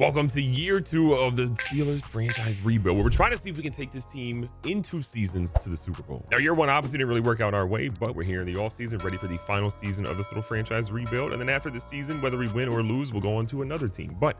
Welcome to year 2 of the Steelers franchise rebuild, where we're trying to see if we can take this team in 2 seasons to the Super Bowl. Now, year 1 obviously didn't really work out our way, but we're here in the offseason, ready for the final season of this little franchise rebuild. And then after this season, whether we win or lose, we'll go on to another team. But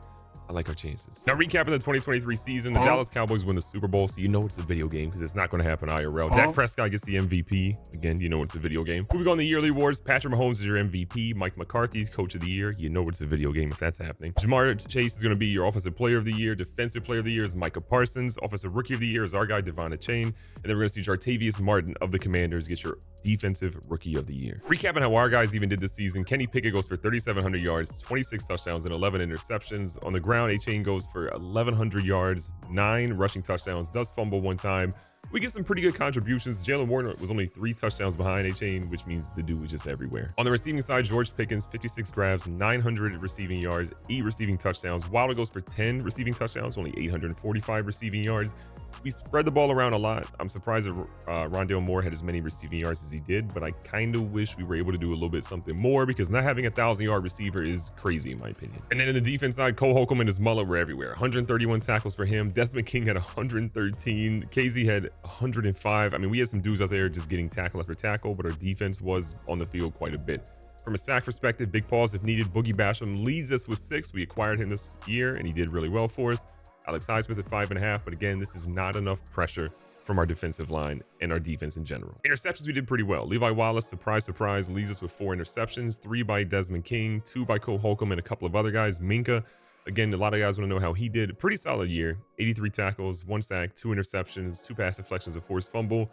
I like our chances. Now, recapping the 2023 season, the Dallas Cowboys win the Super Bowl, so you know it's a video game because it's not going to happen IRL. Dak Prescott gets the MVP. Again, you know it's a video game. Moving on to the yearly awards, Patrick Mahomes is your MVP. Mike McCarthy's Coach of the Year. You know it's a video game if that's happening. Jamar Chase is going to be your Offensive Player of the Year. Defensive Player of the Year is Micah Parsons. Offensive Rookie of the Year is our guy, Devon Chain. And then we're going to see Jartavius Martin of the Commanders get your Defensive Rookie of the Year. Recapping how our guys even did this season, Kenny Pickett goes for 3,700 yards, 26 touchdowns, and 11 interceptions. On the ground, A-Chain goes for 1,100 yards, 9 rushing touchdowns, does fumble one time. We get some pretty good contributions. Jalen Warner was only 3 touchdowns behind A-Chain, which means the dude was just everywhere. On the receiving side, George Pickens, 56 grabs, 900 receiving yards, 8 receiving touchdowns. Wilder goes for 10 receiving touchdowns, only 845 receiving yards. We spread the ball around a lot. I'm surprised that Rondale Moore had as many receiving yards as he did, but I kind of wish we were able to do a little bit something more because not having a 1,000-yard receiver is crazy in my opinion. And then in the defense side, Cole Holcomb and his mullet were everywhere. 131 tackles for him. Desmond King had 113. KZ had 105. I mean, we had some dudes out there just getting tackle after tackle, but our defense was on the field quite a bit. From a sack perspective, big pause if needed. Boogie Basham leads us with 6. We acquired him this year, and he did really well for us. Alex Highsmith at 5.5, but again, this is not enough pressure from our defensive line and our defense in general. Interceptions, we did pretty well. Levi Wallace, surprise, leads us with 4 interceptions, 3 by Desmond King, 2 by Cole Holcomb, and a couple of other guys. Minka, again, a lot of guys want to know how he did. Pretty solid year, 83 tackles, 1 sack, 2 interceptions, 2 pass deflections, a forced fumble,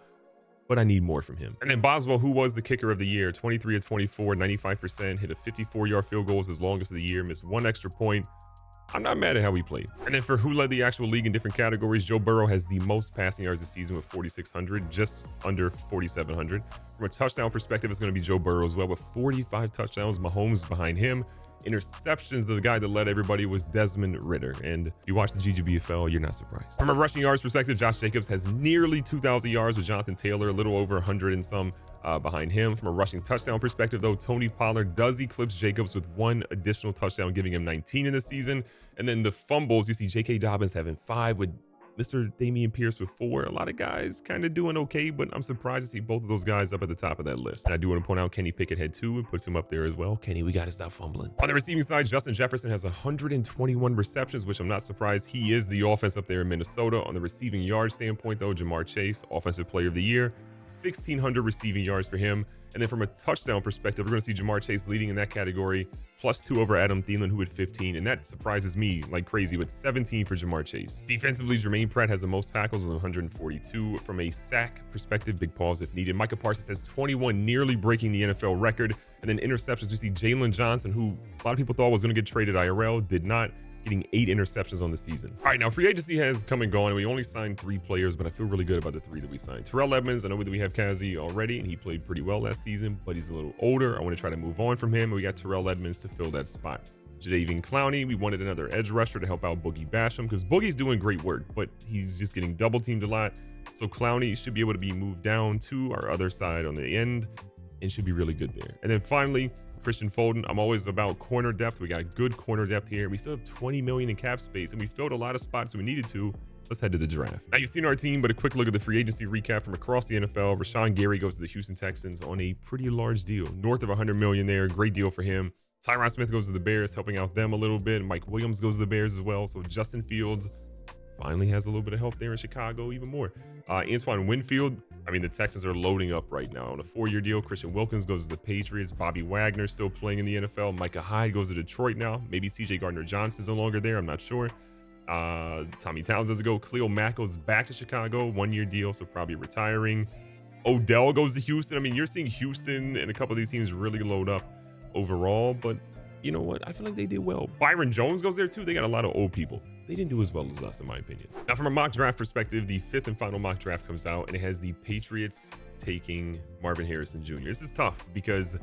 but I need more from him. And then Boswell, who was the kicker of the year, 23 of 24, 95%, hit a 54-yard field goal, his longest of the year, missed 1 extra point. I'm not mad at how he played. And then for who led the actual league in different categories, Joe Burrow has the most passing yards this season with 4,600, just under 4,700. From a touchdown perspective, it's going to be Joe Burrow as well with 45 touchdowns. Mahomes behind him. Interceptions, the guy that led everybody was Desmond Ridder. And if you watch the GGBFL, you're not surprised. From a rushing yards perspective, Josh Jacobs has nearly 2,000 yards with Jonathan Taylor, a little over 100 and some behind him. From a rushing touchdown perspective, though, Tony Pollard does eclipse Jacobs with 1 additional touchdown, giving him 19 in the season. And then the fumbles, you see J.K. Dobbins having 5 with Mr. Damian Pierce with 4. A lot of guys kind of doing okay, but I'm surprised to see both of those guys up at the top of that list. And I do want to point out Kenny Pickett had 2 and puts him up there as well. Kenny, we got to stop fumbling. On the receiving side, Justin Jefferson has 121 receptions, which I'm not surprised. He is the offense up there in Minnesota. On the receiving yard standpoint, though, Jamar Chase, Offensive Player of the Year, 1,600 receiving yards for him. And then from a touchdown perspective, we're going to see Jamar Chase leading in that category, +2 over Adam Thielen, who had 15. And that surprises me like crazy, with 17 for Jamar Chase. Defensively, Jermaine Pratt has the most tackles with 142. From a sack perspective, big pause if needed. Micah Parsons has 21, nearly breaking the NFL record. And then interceptions, we see Jalen Johnson, who a lot of people thought was going to get traded IRL, did not, getting 8 interceptions on the season. All right, now free agency has come and gone, and we only signed 3 players, but I feel really good about the 3 that we signed. Terrell Edmonds, I know that we have Kazi already, and he played pretty well last season, but he's a little older. I want to try to move on from him, and we got Terrell Edmonds to fill that spot. Jadeveon Clowney, we wanted another edge rusher to help out Boogie Basham, because Boogie's doing great work, but he's just getting double teamed a lot. So Clowney should be able to be moved down to our other side on the end, and should be really good there. And then finally, Christian Fulton. I'm always about corner depth. We got good corner depth here. We still have 20 million in cap space, and we filled a lot of spots we needed to. Let's head to the draft. Now, you've seen our team, but a quick look at the free agency recap from across the NFL. Rashawn Gary goes to the Houston Texans on a pretty large deal, north of 100 million there. Great deal for him. Tyron Smith goes to the Bears, helping out them a little bit. Mike Williams goes to the Bears as well. So Justin Fields finally has a little bit of help there in Chicago, even more. Antoine Winfield, I mean, the Texans are loading up right now on a 4-year deal. Christian Wilkins goes to the Patriots. Bobby Wagner still playing in the NFL. Micah Hyde goes to Detroit now. Maybe CJ Gardner-Johnson's no longer there. I'm not sure. Tommy Towns doesn't go. Khalil Mack goes back to Chicago. 1-year deal, so probably retiring. Odell goes to Houston. I mean, you're seeing Houston and a couple of these teams really load up overall, but you know what? I feel like they did well. Byron Jones goes there too. They got a lot of old people. They didn't do as well as us, in my opinion. Now, from a mock draft perspective, the 5th and final mock draft comes out, and it has the Patriots taking Marvin Harrison Jr. This is tough because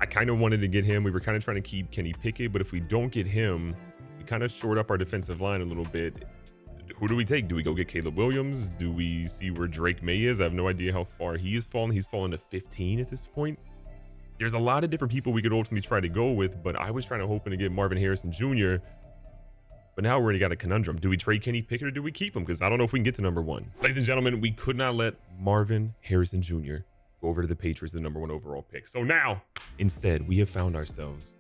I kind of wanted to get him. We were kind of trying to keep Kenny Pickett, but if we don't get him, we kind of short up our defensive line a little bit. Who do we take? Do we go get Caleb Williams? Do we see where Drake May is? I have no idea how far he has fallen. He's fallen to 15 at this point. There's a lot of different people we could ultimately try to go with, but I was trying to hoping to get Marvin Harrison Jr. But now we already got a conundrum. Do we trade Kenny Pickett or do we keep him? Because I don't know if we can get to number 1. Ladies and gentlemen, we could not let Marvin Harrison Jr. go over to the Patriots, the number 1 overall pick. So now, instead, we have found ourselves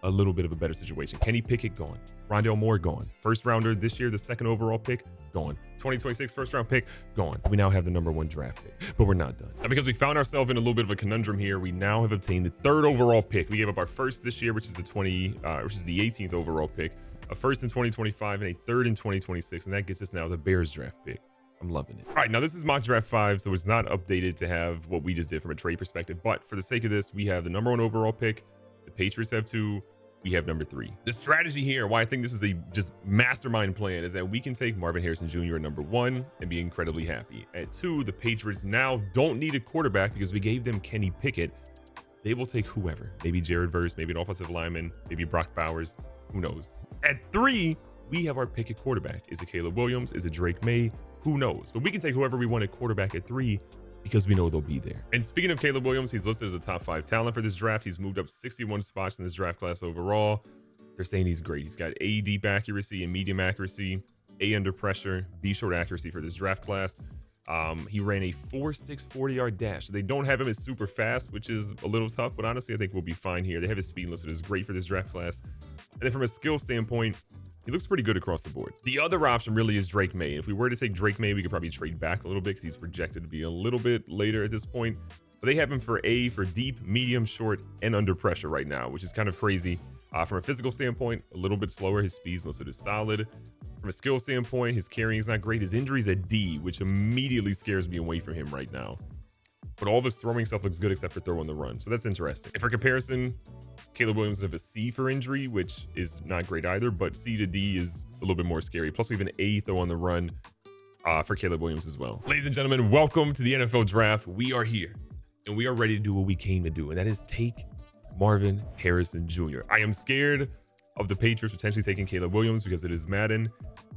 a little bit of a better situation. Kenny Pickett gone. Rondale Moore gone. First rounder this year, the 2nd overall pick, gone. 2026 first round pick, gone. We now have the number 1 draft pick, but we're not done. Now, because we found ourselves in a little bit of a conundrum here, we now have obtained the 3rd overall pick. We gave up our 1st this year, which is the 18th overall pick, a 1st in 2025, and a 3rd in 2026, and that gets us now the Bears draft pick. I'm loving it. All right, now this is mock draft 5, so it's not updated to have what we just did from a trade perspective, but for the sake of this, we have the number 1 overall pick. The Patriots have 2. We have number 3. The strategy here, why I think this is a just mastermind plan, is that we can take Marvin Harrison Jr. at number 1 and be incredibly happy. At 2, the Patriots now don't need a quarterback because we gave them Kenny Pickett. They will take whoever, maybe Jared Verse, maybe an offensive lineman, maybe Brock Bowers, who knows. At 3, we have our pick at quarterback. Is it Caleb Williams? Is it Drake May? Who knows? But we can take whoever we want at quarterback at 3 because we know they'll be there. And speaking of Caleb Williams, he's listed as a top 5 talent for this draft. He's moved up 61 spots in this draft class overall. They're saying he's great. He's got A deep accuracy and medium accuracy, A under pressure, B short accuracy for this draft class. He ran a 4.6 40-yard dash. They don't have him as super fast, which is a little tough, but honestly, I think we'll be fine here. They have his speed listed as great for this draft class. And then from a skill standpoint, he looks pretty good across the board. The other option really is Drake May. If we were to take Drake May, we could probably trade back a little bit because he's projected to be a little bit later at this point. But they have him for A for deep, medium, short, and under pressure right now, which is kind of crazy. From a physical standpoint, a little bit slower. His speed's listed as solid. From a skill standpoint, his carrying is not great. His injury's at D, which immediately scares me away from him right now. But all of his throwing stuff looks good except for throwing the run. So that's interesting. And for comparison, Caleb Williams have a C for injury, which is not great either, but C to D is a little bit more scary. Plus, we have an A throw on the run for Caleb Williams as well. Ladies and gentlemen, welcome to the NFL Draft. We are here, and we are ready to do what we came to do, and that is take Marvin Harrison Jr. I am scared of the Patriots potentially taking Caleb Williams because it is Madden,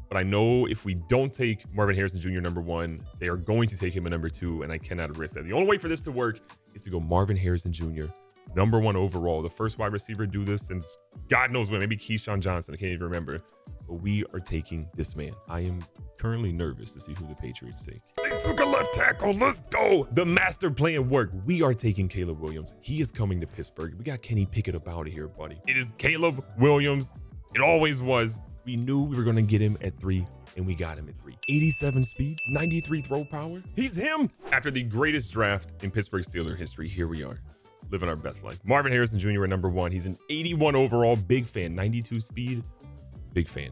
but I know if we don't take Marvin Harrison Jr. number 1, they are going to take him at number 2, and I cannot risk that. The only way for this to work is to go Marvin Harrison Jr., number 1 overall, the first wide receiver to do this since God knows when, maybe Keyshawn Johnson, I can't even remember. But we are taking this man. I am currently nervous to see who the Patriots take. They took a left tackle. Let's go. The master plan worked. We are taking Caleb Williams. He is coming to Pittsburgh. We got Kenny Pickett up out of here, buddy. It is Caleb Williams. It always was. We knew we were going to get him at 3, and we got him at 3. 87 speed, 93 throw power. He's him. After the greatest draft in Pittsburgh Steelers history, here we are, living our best life. Marvin Harrison Jr. at number 1. He's an 81 overall, big fan. 92 speed, big fan.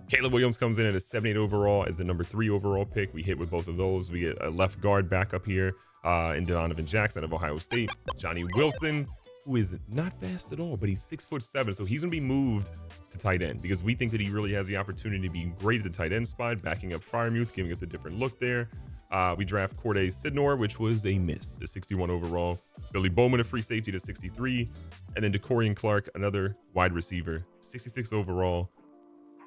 Caleb Williams comes in at a 78 overall as the number 3 overall pick. We hit with both of those. We get a left guard back up here in Donovan Jackson out of Ohio State. Johnny Wilson, who is not fast at all, but he's 6'7", so he's going to be moved to tight end because we think that he really has the opportunity to be great at the tight end spot, backing up Freiermuth, giving us a different look there. We draft Corday Sidnor, which was a miss, a 61 overall. Billy Bowman, a free safety, to 63. And then DeCorian Clark, another wide receiver, 66 overall.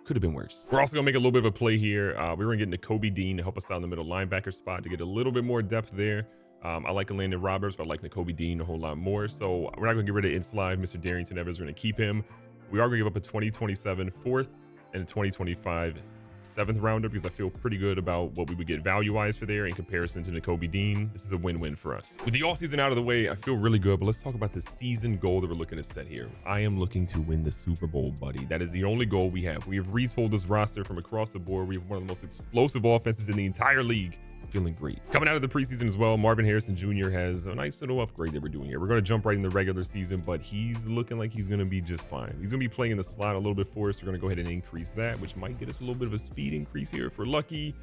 Could have been worse. We're also going to make a little bit of a play here. We're going to get Nakobe Dean to help us out in the middle linebacker spot to get a little bit more depth there. I like Landon Roberts, but I like Nakobe Dean a whole lot more. So we're not going to get rid of Inslide. Mr. Darrington Evans, we're going to keep him. We are going to give up a 2027 4th and a 2025 7th rounder because I feel pretty good about what we would get value-wise for there in comparison to Nakobe Dean. This is a win-win for us. With the offseason out of the way, I feel really good, but let's talk about the season goal that we're looking to set here. I am looking to win the Super Bowl, buddy. That is the only goal we have. We have retold this roster from across the board. We have one of the most explosive offenses in the entire league. Feeling great. Coming out of the preseason as well, Marvin Harrison Jr. has a nice little upgrade that we're doing here. We're going to jump right in the regular season, but he's looking like he's going to be just fine. He's going to be playing in the slot a little bit for us. We're going to go ahead and increase that, which might get us a little bit of a speed increase here if we're lucky.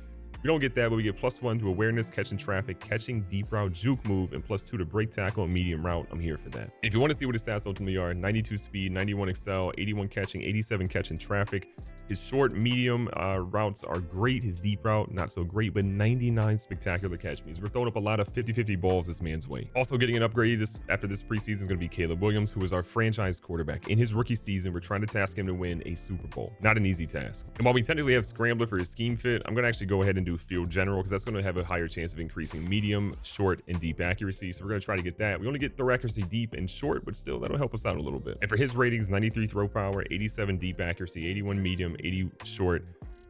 We don't get that, but we get +1 to awareness, catching traffic, catching deep route, juke move, and +2 to break tackle and medium route. I'm here for that. And if you want to see what his stats ultimately are, 92 speed, 91 excel, 81 catching, 87 catching traffic. His short, medium routes are great. His deep route, not so great, but 99 spectacular catch means. We're throwing up a lot of 50-50 balls this man's way. Also getting an upgrade after this preseason is going to be Caleb Williams, who is our franchise quarterback. In his rookie season, we're trying to task him to win a Super Bowl. Not an easy task. And while we technically have Scrambler for his scheme fit, I'm going to actually go ahead and do Field General because that's going to have a higher chance of increasing medium, short, and deep accuracy. So we're going to try to get that. We only get throw accuracy deep and short, but still that'll help us out a little bit. And for his ratings, 93 throw power, 87 deep accuracy, 81 medium, 80 short.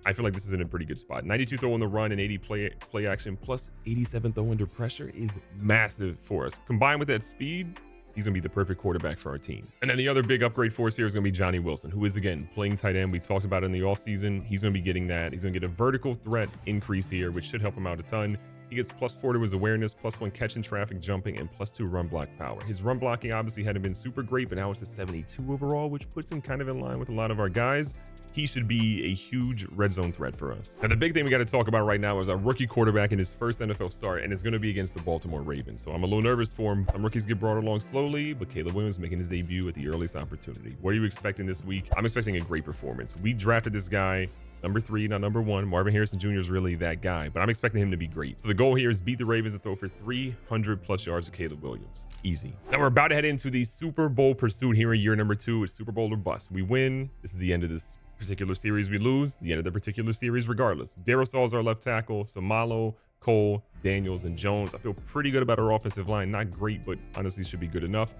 I feel like this is in a pretty good spot. 92 throw on the run and 80 play action plus 87 throw under pressure is massive for us. Combined with that speed, he's going to be the perfect quarterback for our team. And then the other big upgrade for us here is going to be Johnny Wilson, who is, again, playing tight end. We talked about it in the offseason. He's going to be getting that. He's going to get a vertical threat increase here, which should help him out a ton. He gets +4 to his awareness, +1 catching traffic, jumping, and +2 run block power. His run blocking obviously hadn't been super great, but now it's a 72 overall, which puts him kind of in line with a lot of our guys. He should be a huge red zone threat for us. Now, the big thing we got to talk about right now is our rookie quarterback in his first NFL start, and it's going to be against the Baltimore Ravens. So I'm a little nervous for him. Some rookies get brought along slowly, but Caleb Williams making his debut at the earliest opportunity. What are you expecting this week? I'm expecting a great performance. We drafted this guy number 3, not number 1. Marvin Harrison Jr. is really that guy, but I'm expecting him to be great. So the goal here is beat the Ravens and throw for 300+ yards to Caleb Williams. Easy. Now we're about to head into the Super Bowl pursuit here in year number 2. It's Super Bowl or bust. We win. This is the end of this particular series. We lose. The end of the particular series regardless. Darrisaw is our left tackle. Samalo, Cole, Daniels, and Jones. I feel pretty good about our offensive line. Not great, but honestly should be good enough.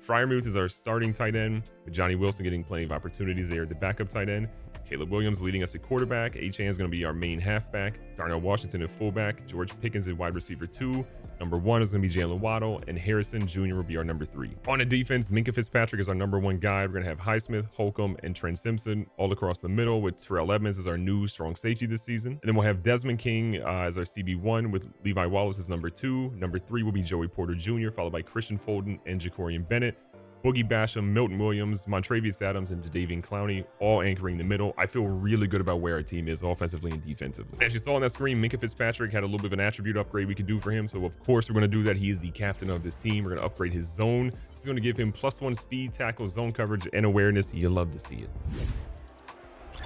Freiermuth is our starting tight end, with Johnny Wilson getting plenty of opportunities there at the backup tight end. Caleb Williams leading us at quarterback. Achane is going to be our main halfback. Darnell Washington at fullback. George Pickens at wide receiver 2. Number 1 is going to be Jalen Waddle, and Harrison Jr. will be our number 3. On the defense, Minkah Fitzpatrick is our number 1 guy. We're going to have Highsmith, Holcomb, and Trent Simpson all across the middle, with Terrell Edmonds as our new strong safety this season. And then we'll have Desmond King as our CB1, with Levi Wallace as number 2. Number 3 will be Joey Porter Jr., followed by Christian Fulton and Jacorian Bennett. Boogie Basham, Milton Williams, Montravius Adams, and Jadeveon Clowney all anchoring the middle. I feel really good about where our team is offensively and defensively. As you saw on that screen, Minkah Fitzpatrick had a little bit of an attribute upgrade we could do for him. So of course we're going to do that. He is the captain of this team. We're going to upgrade his zone. This is going to give him +1 speed, tackle, zone coverage, and awareness. You love to see it.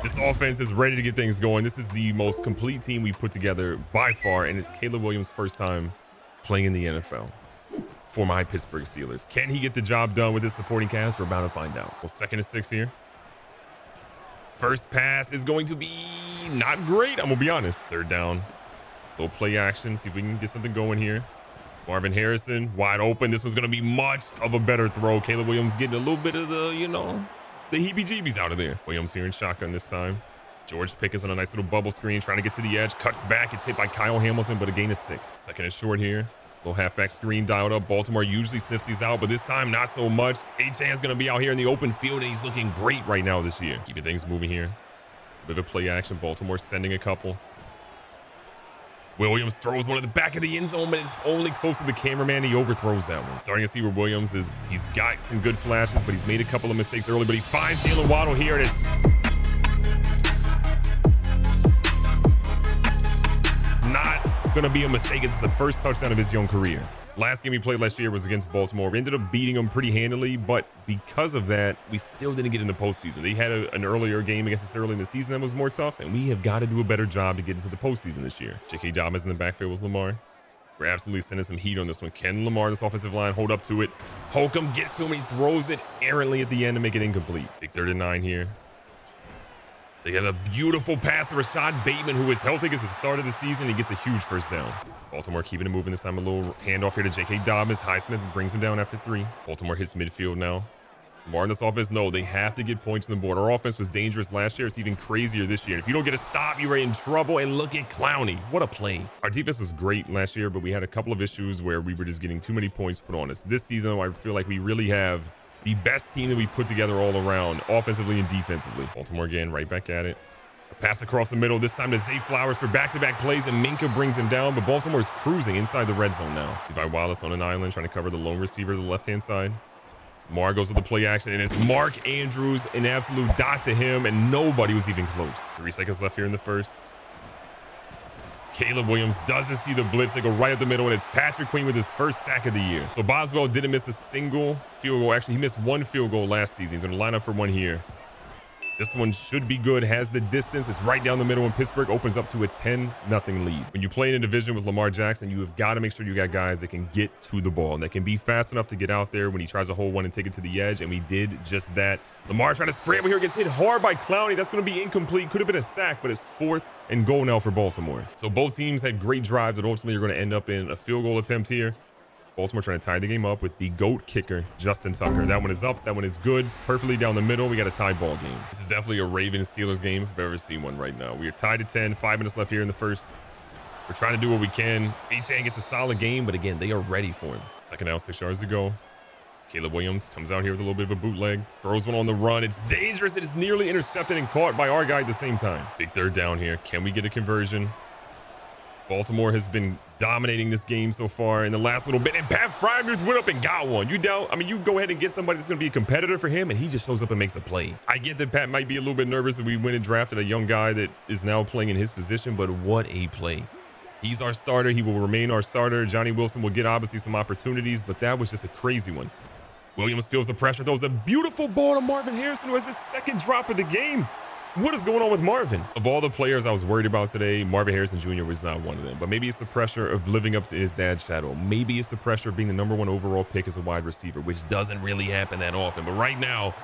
This offense is ready to get things going. This is the most complete team we've put together by far, and it's Caleb Williams' first time playing in the NFL. For my Pittsburgh Steelers. Can he get the job done with his supporting cast? We're about to find out. Well, 2nd and 6 here. First pass is going to be not great. I'm going to be honest. 3rd down. Little play action. See if we can get something going here. Marvin Harrison wide open. This was going to be much of a better throw. Caleb Williams getting a little bit of the, the heebie-jeebies out of there. Williams here in shotgun this time. George Pickens on a nice little bubble screen, trying to get to the edge. Cuts back. It's hit by Kyle Hamilton, but a gain of 6. 2nd and short here. Little halfback screen dialed up. Baltimore usually sniffs these out, but this time not so much. Achane is going to be out here in the open field, and he's looking great right now this year. Keeping things moving here. A bit of a play action. Baltimore sending a couple. Williams throws one at the back of the end zone, but it's only close to the cameraman. He overthrows that one. Starting to see where Williams is. He's got some good flashes, but he's made a couple of mistakes early, but he finds Jalen Waddle here. It is not going to be a mistake. It's the first touchdown of his young career. Last game he played last year was against Baltimore. We ended up beating them pretty handily, but because of that, we still didn't get in the postseason. They had an earlier game against us early in the season that was more tough, and we have got to do a better job to get into the postseason this year. J.K. Dobbins in the backfield with Lamar. We're absolutely sending some heat on this one. Can Lamar, this offensive line, hold up to it? Holcomb gets to him. He throws it errantly at the end to make it incomplete. Big 3rd and 9 here. They got a beautiful pass to Rashad Bateman, who is healthy as the start of the season. He gets a huge first down. Baltimore keeping it moving this time. A little handoff here to J.K. Dobbins. Highsmith brings him down after 3. Baltimore hits midfield now. Lamar in this offense, no, they have to get points on the board. Our offense was dangerous last year. It's even crazier this year. If you don't get a stop, you are in trouble. And look at Clowney. What a play. Our defense was great last year, but we had a couple of issues where we were just getting too many points put on us. This season, though, I feel like we really have the best team that we put together all around, offensively and defensively. Baltimore again, right back at it. A pass across the middle, this time to Zay Flowers for back-to-back plays, and Minkah brings him down, but Baltimore is cruising inside the red zone now. Levi Wallace on an island, trying to cover the lone receiver to the left-hand side. Mar goes to the play action, and it's Mark Andrews, an absolute dot to him, and nobody was even close. 3 seconds left here in the first. Caleb Williams doesn't see the blitz. They go right up the middle, and it's Patrick Queen with his first sack of the year. So Boswell didn't miss a single field goal. Actually, he missed 1 field goal last season. He's going to line up for 1 here. This one should be good, has the distance. It's right down the middle, and Pittsburgh opens up to a 10-0 lead. When you play in a division with Lamar Jackson, you have got to make sure you got guys that can get to the ball and that can be fast enough to get out there when he tries to hold one and take it to the edge, and we did just that. Lamar trying to scramble here, gets hit hard by Clowney. That's going to be incomplete. Could have been a sack, but it's 4th and goal now for Baltimore. So both teams had great drives that ultimately are going to end up in a field goal attempt here. Baltimore trying to tie the game up with the GOAT kicker, Justin Tucker. That one is up. That one is good. Perfectly down the middle. We got a tie ball game. This is definitely a Ravens-Steelers game if I've ever seen one right now. We are tied at 10. 5 minutes left here in the first. We're trying to do what we can. Achane gets a solid game, but again, they are ready for him. Second down, 6 yards to go. Caleb Williams comes out here with a little bit of a bootleg. Throws one on the run. It's dangerous. It is nearly intercepted and caught by our guy at the same time. Big third down here. Can we get a conversion? Baltimore has been dominating this game so far in the last little bit. And Pat Freiermuth went up and got one. You doubt? I mean, you go ahead and get somebody that's going to be a competitor for him, and he just shows up and makes a play. I get that Pat might be a little bit nervous that we went and drafted a young guy that is now playing in his position, but what a play. He's our starter. He will remain our starter. Johnny Wilson will get obviously some opportunities, but that was just a crazy one. Williams feels the pressure, throws a beautiful ball to Marvin Harrison, who has his second drop of the game. What is going on with Marvin? Of all the players I was worried about today, Marvin Harrison Jr. was not one of them. But maybe it's the pressure of living up to his dad's shadow. Maybe it's the pressure of being the #1 overall pick as a wide receiver, which doesn't really happen that often. But right now,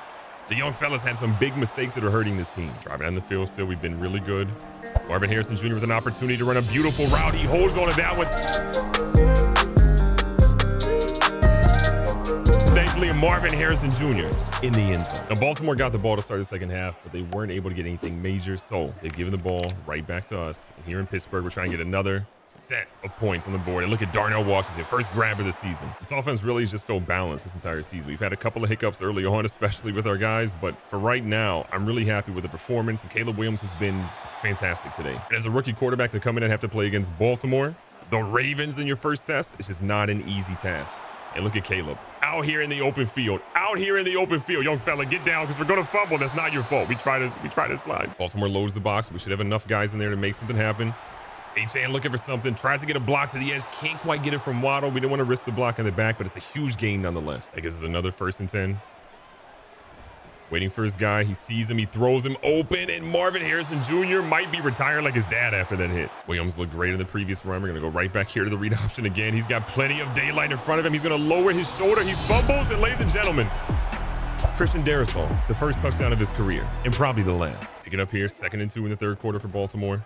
the young fellas had some big mistakes that are hurting this team. Driving down the field still, we've been really good. Marvin Harrison Jr. with an opportunity to run a beautiful route. He holds on to that one. Thankfully, Marvin Harrison Jr. in the end zone. Now, Baltimore got the ball to start the second half, but they weren't able to get anything major, so they've given the ball right back to us. And here in Pittsburgh, we're trying to get another set of points on the board. And look at Darnell Washington, first grab of the season. This offense really has just felt balanced this entire season. We've had a couple of hiccups early on, especially with our guys, but for right now, I'm really happy with the performance. And Caleb Williams has been fantastic today. And as a rookie quarterback to come in and have to play against Baltimore, the Ravens in your first test, it's just not an easy task. And look at Caleb out here in the open field. Out here in the open field. Young fella, get down because we're going to fumble. That's not your fault. We try to slide. Baltimore loads the box. We should have enough guys in there to make something happen. Achane looking for something. Tries to get a block to the edge. Can't quite get it from Waddle. We don't want to risk the block in the back, but it's a huge gain nonetheless. I guess it's another 1st and 10. Waiting for his guy. He sees him. He throws him open, and Marvin Harrison Jr. might be retired like his dad after that hit. Williams looked great in the previous run. We're going to go right back here to the read option again. He's got plenty of daylight in front of him. He's going to lower his shoulder. He fumbles, and ladies and gentlemen, Christian Darrisaw, the first touchdown of his career, and probably the last. Pick it up here, 2nd and 2 in the third quarter for Baltimore.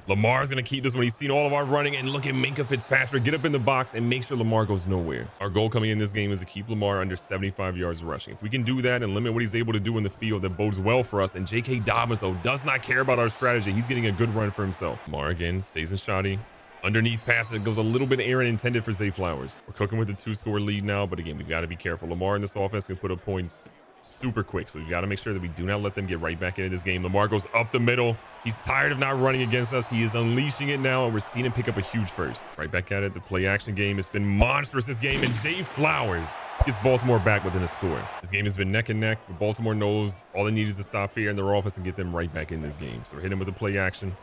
Lamar's going to keep this when he's seen all of our running, and look at Minkah Fitzpatrick get up in the box and make sure Lamar goes nowhere. Our goal coming in this game is to keep Lamar under 75 yards rushing. If we can do that and limit what he's able to do in the field, that bodes well for us. And J.K. Dobbins, though, does not care about our strategy. He's getting a good run for himself. Lamar again stays in shoddy. Underneath pass, it goes a little bit errant, intended for Zay Flowers. We're cooking with a 2-score lead now, but again, we've got to be careful. Lamar in this offense can put up points super quick, so we've got to make sure that we do not let them get right back into this game. Lamar goes up the middle. He's tired of not running against us. He is unleashing it now, and we're seeing him pick up a huge first. Right back at it. The play action game has been monstrous this game, and Zay Flowers gets Baltimore back within a score. This game has been neck and neck, but Baltimore knows all they need is to stop here in their offense and get them right back in this game. So we're hitting with the play action.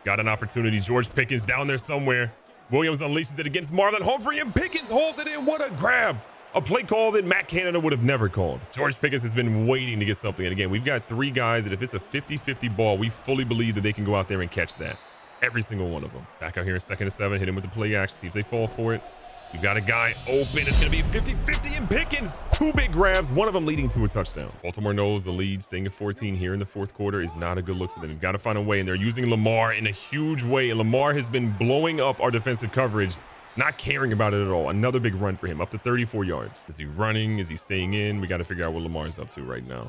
Got an opportunity. George Pickens down there somewhere. Williams unleashes it against Marlon Humphrey, and Pickens holds it in. What a grab. A play call that Matt Canada would have never called. George Pickens has been waiting to get something. And again, we've got 3 guys that if it's a 50-50 ball, we fully believe that they can go out there and catch that. Every single one of them. Back out here in 2nd and 7, hit him with the play action, see if they fall for it. We've got a guy open. It's going to be 50-50 and Pickens. 2 big grabs, one of them leading to a touchdown. Baltimore knows the lead, staying at 14 here in the 4th quarter is not a good look for them. We've got to find a way, and they're using Lamar in a huge way. And Lamar has been blowing up our defensive coverage, not caring about it at all. Another big run for him, up to 34 yards. Is he running? Is he staying in? We got to figure out what Lamar's up to right now.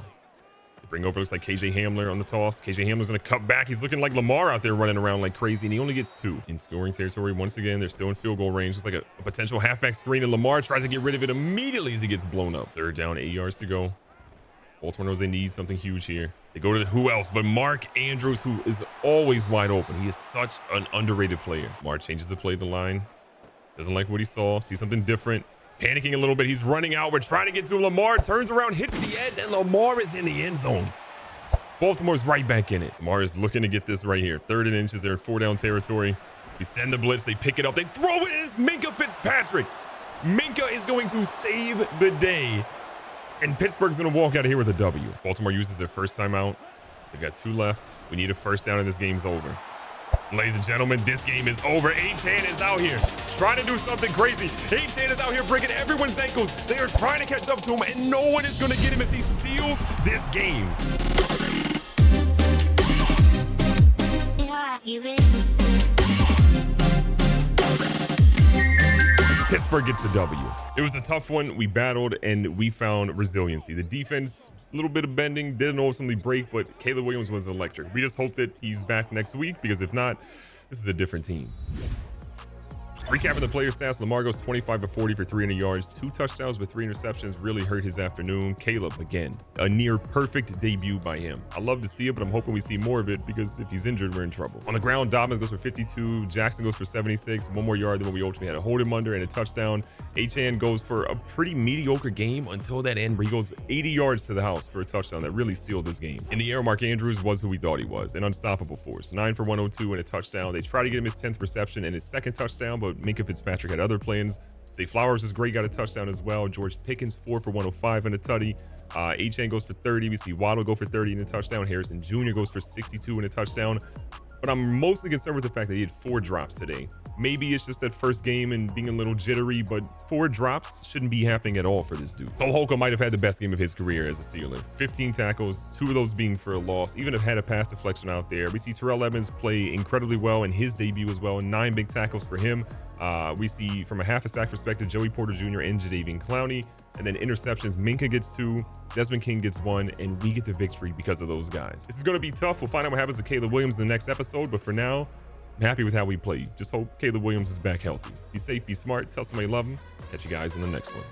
They bring over, looks like KJ Hamler on the toss. KJ Hamler's going to cut back. He's looking like Lamar out there running around like crazy, and he only gets 2. In scoring territory once again. They're still in field goal range. Looks like a potential halfback screen, and Lamar tries to get rid of it immediately as he gets blown up. 3rd down, 8 yards to go. Baltimore knows they need something huge here. They go to who else but Mark Andrews, who is always wide open. He is such an underrated player. Lamar changes the play of the line. Doesn't like what he saw. See something different. Panicking a little bit. He's running out. We're trying to get to him. Lamar turns around, hits the edge, and Lamar is in the end zone. Baltimore's right back in it. Lamar is looking to get this right here. 3rd and inches. They're in 4-down territory. We send the blitz. They pick it up. They throw it. It's Minkah Fitzpatrick. Minkah is going to save the day. And Pittsburgh's going to walk out of here with a W. Baltimore uses their first timeout. They've got 2 left. We need a first down, and this game's over. Ladies and gentlemen, this game is over. Achane is out here trying to do something crazy. Achane is out here breaking everyone's ankles. They are trying to catch up to him, and no one is going to get him as he seals this game. Pittsburgh Pittsburgh gets the W. It was a tough one. We battled and we found resiliency. The defense, a little bit of bending, didn't ultimately break, but Caleb Williams was electric. We just hope that he's back next week, because if not, this is a different team. Recapping the player stats, Lamar goes 25 of 40 for 300 yards, 2 touchdowns but 3 interceptions, really hurt his afternoon. Caleb, again, a near perfect debut by him. I love to see it, but I'm hoping we see more of it, because if he's injured, we're in trouble. On the ground, Dobbins goes for 52, Jackson goes for 76, 1 more yard than what we ultimately had to hold him under, and a touchdown. Achane goes for a pretty mediocre game until that end, where he goes 80 yards to the house for a touchdown that really sealed this game. In the air, Mark Andrews was who we thought he was, an unstoppable force. 9 for 102 and a touchdown. They tried to get him his 10th reception and his 2nd touchdown, but Minkah Fitzpatrick had other plans. Zay Flowers was great, got a touchdown as well. George Pickens 4 for 105 and a tutty. Achane goes for 30. We see Waddle go for 30 and a touchdown. Harrison Jr. goes for 62 and a touchdown. But I'm mostly concerned with the fact that he had 4 drops today. Maybe it's just that first game and being a little jittery, but 4 drops shouldn't be happening at all for this dude. Cole Holcomb might have had the best game of his career as a Steeler. 15 tackles, 2 of those being for a loss. Even if had a pass deflection out there. We see Terrell Evans play incredibly well in his debut as well. 9 big tackles for him. We see from a half a sack perspective, Joey Porter Jr. and Jadeveon Clowney. And then interceptions, Minkah gets 2, Desmond King gets 1, and we get the victory because of those guys. This is going to be tough. We'll find out what happens with Caleb Williams in the next episode, but for now, I'm happy with how we played. Just hope Caleb Williams is back healthy. Be safe, be smart, tell somebody you love him. Catch you guys in the next one.